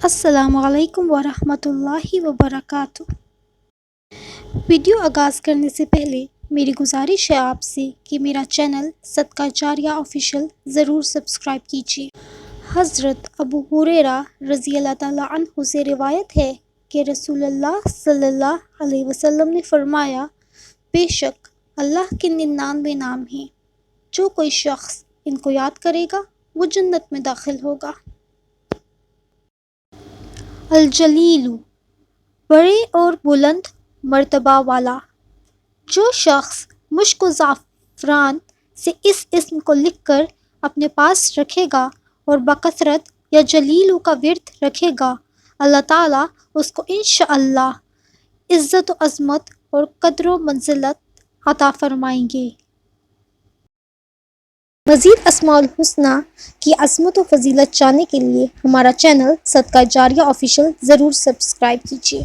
السلام علیکم ورحمۃ اللہ وبرکاتہ۔ ویڈیو آغاز کرنے سے پہلے میری گزارش ہے آپ سے کہ میرا چینل صدقہ جاریہ آفیشیل ضرور سبسکرائب کیجیے۔ حضرت ابو ہریرہ رضی اللہ تعالیٰ عنہ سے روایت ہے کہ رسول اللہ صلی اللہ علیہ وسلم نے فرمایا، بے شک اللہ کے 99 نام ہیں، جو کوئی شخص ان کو یاد کرے گا وہ جنت میں داخل ہوگا۔ الجلیل، بڑے اور بلند مرتبہ والا۔ جو شخص مشک و زعفران سے اس اسم کو لکھ کر اپنے پاس رکھے گا اور بکثرت یا جلیل کا ورد رکھے گا، اللہ تعالیٰ اس کو انشاءاللہ عزت و عظمت اور قدر و منزلت عطا فرمائیں گے۔ مزید اسماء الحسنی کی عظمت و فضیلت جاننے کے لیے ہمارا چینل صدقہ جاریہ آفیشیل ضرور سبسکرائب کیجیے۔